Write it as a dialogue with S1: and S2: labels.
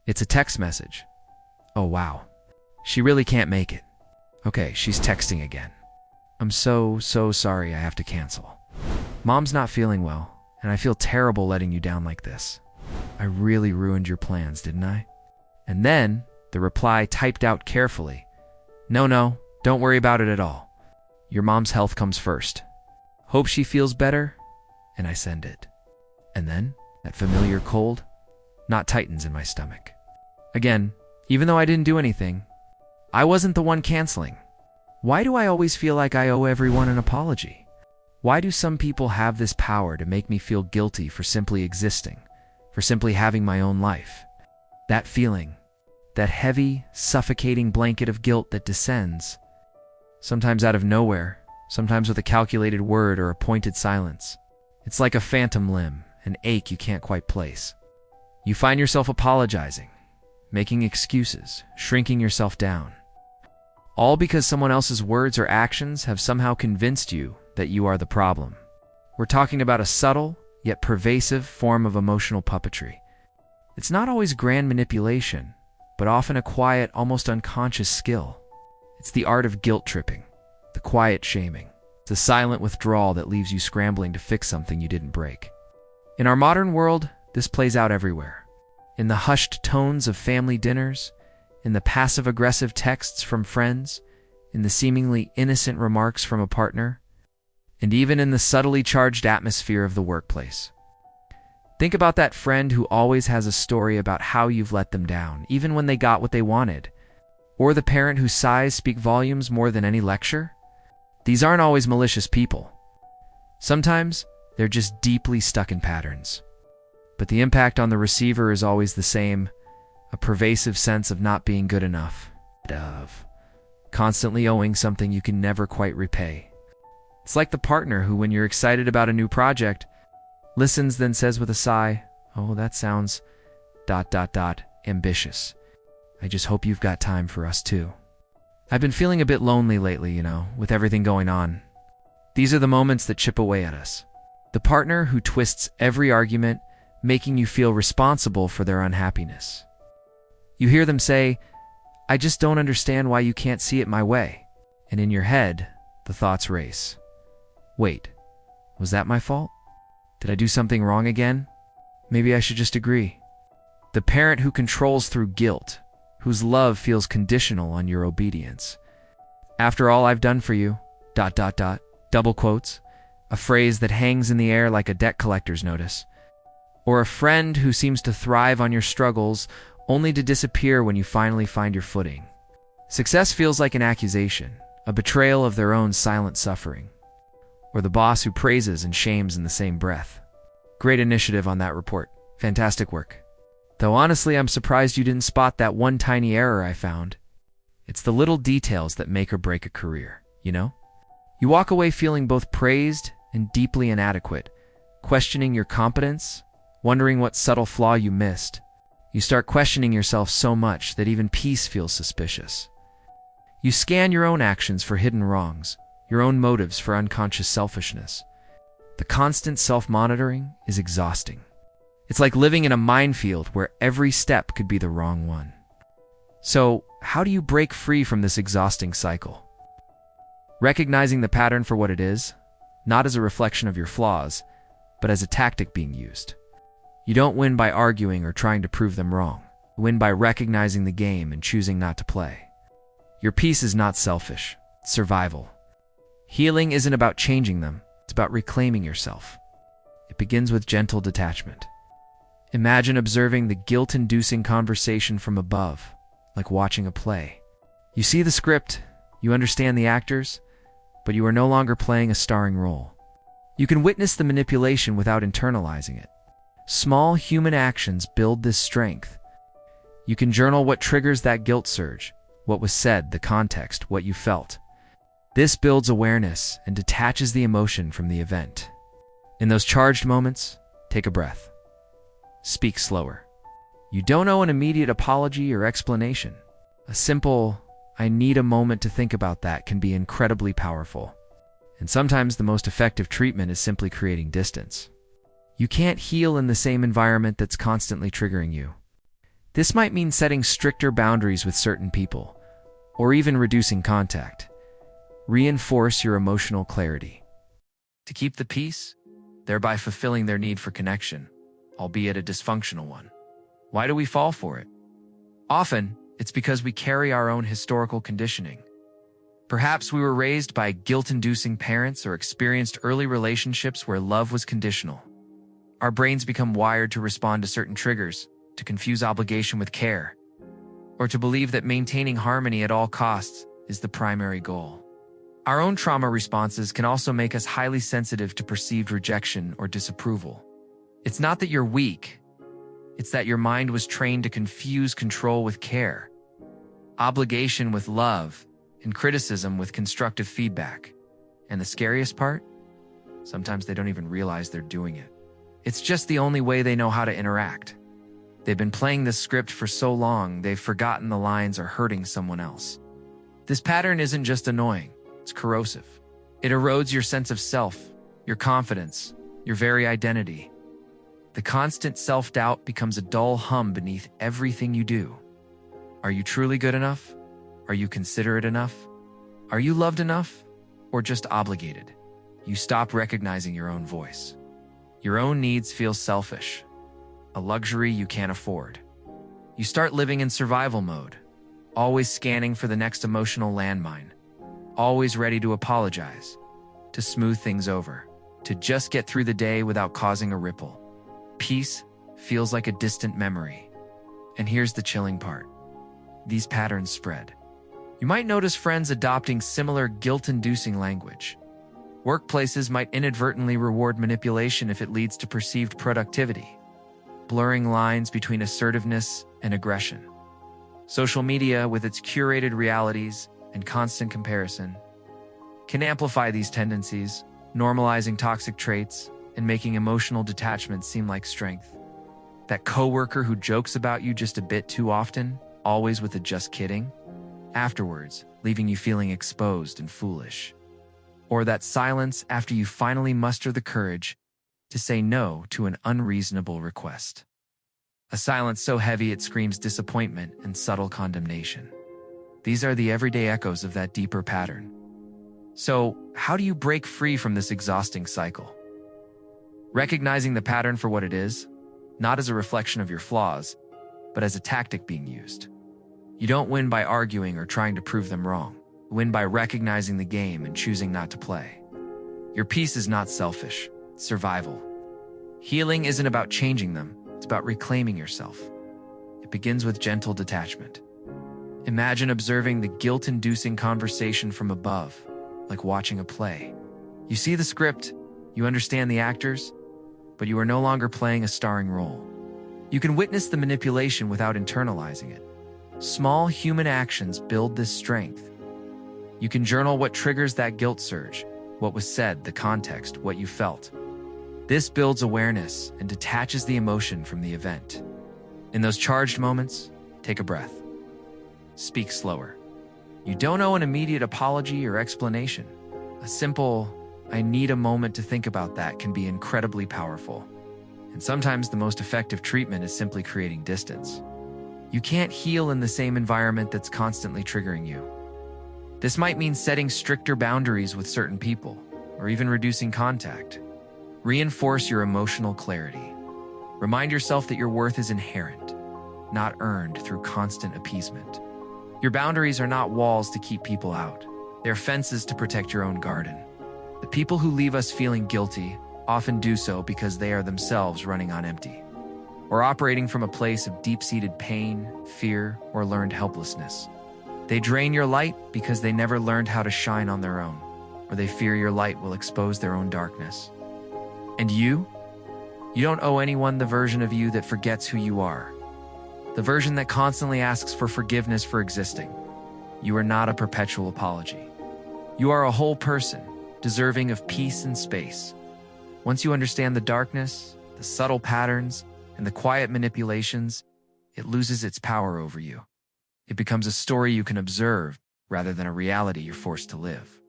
S1: It's a text message. Oh wow. She really can't make it. Okay, she's texting again. I'm so sorry I have to cancel. Mom's not feeling well, and I feel terrible letting you down like this. I really ruined your plans, didn't I? And then, the reply typed out carefully. No, don't worry about it at all. Your mom's health comes first. Hope she feels better, and I send it. And then, that familiar cold knot tightens in my stomach. Again, even though I didn't do anything, I wasn't the one canceling. Why do I always feel like I owe everyone an apology? Why do some people have this power to make me feel guilty for simply existing, for simply having my own life? That feeling, that heavy, suffocating blanket of guilt that descends, sometimes out of nowhere, sometimes with a calculated word or a pointed silence. It's like a phantom limb, an ache you can't quite place. You find yourself apologizing, making excuses, shrinking yourself down. All because someone else's words or actions have somehow convinced you that you are the problem. We're talking about a subtle, yet pervasive form of emotional puppetry. It's not always grand manipulation, but often a quiet, almost unconscious skill. It's the art of guilt tripping, the quiet shaming, the silent withdrawal that leaves you scrambling to fix something you didn't break. In our modern world, this plays out everywhere. In the hushed tones of family dinners, in the passive-aggressive texts from friends, in the seemingly innocent remarks from a partner, and even in the subtly charged atmosphere of the workplace. Think about that friend who always has a story about how you've let them down, even when they got what they wanted. Or the parent whose sighs speak volumes more than any lecture. These aren't always malicious people. Sometimes they're just deeply stuck in patterns. But the impact on the receiver is always the same, a pervasive sense of not being good enough, of constantly owing something you can never quite repay. It's like the partner who, when you're excited about a new project, listens then says with a sigh, "Oh, that sounds ... ambitious. I just hope you've got time for us too." I've been feeling a bit lonely lately, with everything going on. These are the moments that chip away at us. The partner who twists every argument, making you feel responsible for their unhappiness. You hear them say, "I just don't understand why you can't see it my way." And in your head, the thoughts race. Wait, was that my fault? Did I do something wrong again? Maybe I should just agree. The parent who controls through guilt, whose love feels conditional on your obedience. "After all I've done for you, ... double quotes, a phrase that hangs in the air like a debt collector's notice. Or a friend who seems to thrive on your struggles only to disappear when you finally find your footing. Success feels like an accusation, a betrayal of their own silent suffering. Or the boss who praises and shames in the same breath. Great initiative on that report. Fantastic work. Though honestly, I'm surprised you didn't spot that one tiny error I found. It's the little details that make or break a career, You walk away feeling both praised and deeply inadequate, questioning your competence, wondering what subtle flaw you missed. You start questioning yourself so much that even peace feels suspicious. You scan your own actions for hidden wrongs, your own motives for unconscious selfishness. The constant self-monitoring is exhausting. It's like living in a minefield where every step could be the wrong one. So, how do you break free from this exhausting cycle? Recognizing the pattern for what it is, not as a reflection of your flaws, but as a tactic being used. You don't win by arguing or trying to prove them wrong. You win by recognizing the game and choosing not to play. Your peace is not selfish, it's survival. Healing isn't about changing them, it's about reclaiming yourself. It begins with gentle detachment. Imagine observing the guilt-inducing conversation from above, like watching a play. You see the script, you understand the actors, but you are no longer playing a starring role. You can witness the manipulation without internalizing it. Small human actions build this strength. You can journal what triggers that guilt surge, what was said, the context, what you felt. This builds awareness and detaches the emotion from the event. In those charged moments, take a breath. Speak slower. You don't owe an immediate apology or explanation. A simple, "I need a moment to think about that," can be incredibly powerful. And sometimes the most effective treatment is simply creating distance. You can't heal in the same environment that's constantly triggering you. This might mean setting stricter boundaries with certain people, or even reducing contact. Reinforce your emotional clarity. To keep the peace, thereby fulfilling their need for connection, albeit a dysfunctional one. Why do we fall for it? Often, it's because we carry our own historical conditioning. Perhaps we were raised by guilt-inducing parents or experienced early relationships where love was conditional. Our brains become wired to respond to certain triggers, to confuse obligation with care, or to believe that maintaining harmony at all costs is the primary goal. Our own trauma responses can also make us highly sensitive to perceived rejection or disapproval. It's not that you're weak, it's that your mind was trained to confuse control with care, obligation with love, and criticism with constructive feedback. And the scariest part? Sometimes they don't even realize they're doing it. It's just the only way they know how to interact. They've been playing this script for so long, they've forgotten the lines are hurting someone else. This pattern isn't just annoying, it's corrosive. It erodes your sense of self, your confidence, your very identity. The constant self-doubt becomes a dull hum beneath everything you do. Are you truly good enough? Are you considerate enough? Are you loved enough? Or just obligated? You stop recognizing your own voice. Your own needs feel selfish, a luxury you can't afford. You start living in survival mode, always scanning for the next emotional landmine, always ready to apologize, to smooth things over, to just get through the day without causing a ripple. Peace feels like a distant memory. And here's the chilling part. These patterns spread. You might notice friends adopting similar guilt-inducing language. Workplaces might inadvertently reward manipulation if it leads to perceived productivity, blurring lines between assertiveness and aggression. Social media, with its curated realities and constant comparison, can amplify these tendencies, normalizing toxic traits and making emotional detachment seem like strength. That coworker who jokes about you just a bit too often, always with a "just kidding," afterwards, leaving you feeling exposed and foolish. Or that silence after you finally muster the courage to say no to an unreasonable request. A silence so heavy it screams disappointment and subtle condemnation. These are the everyday echoes of that deeper pattern. So, how do you break free from this exhausting cycle? Recognizing the pattern for what it is, not as a reflection of your flaws, but as a tactic being used. You don't win by arguing or trying to prove them wrong. You win by recognizing the game and choosing not to play. Your peace is not selfish, it's survival. Healing isn't about changing them, it's about reclaiming yourself. It begins with gentle detachment. Imagine observing the guilt-inducing conversation from above, like watching a play. You see the script, you understand the actors, but you are no longer playing a starring role. You can witness the manipulation without internalizing it. Small human actions build this strength. You can journal what triggers that guilt surge, what was said, the context, what you felt. This builds awareness and detaches the emotion from the event. In those charged moments, take a breath. Speak slower. You don't owe an immediate apology or explanation. A simple, "I need a moment to think about that," can be incredibly powerful. And sometimes the most effective treatment is simply creating distance. You can't heal in the same environment that's constantly triggering you. This might mean setting stricter boundaries with certain people, or even reducing contact. Reinforce your emotional clarity. Remind yourself that your worth is inherent, not earned through constant appeasement. Your boundaries are not walls to keep people out. They're fences to protect your own garden. The people who leave us feeling guilty often do so because they are themselves running on empty, or operating from a place of deep-seated pain, fear, or learned helplessness. They drain your light because they never learned how to shine on their own, or they fear your light will expose their own darkness. And you? You don't owe anyone the version of you that forgets who you are, the version that constantly asks for forgiveness for existing. You are not a perpetual apology. You are a whole person, deserving of peace and space. Once you understand the darkness, the subtle patterns, and the quiet manipulations, it loses its power over you. It becomes a story you can observe rather than a reality you're forced to live.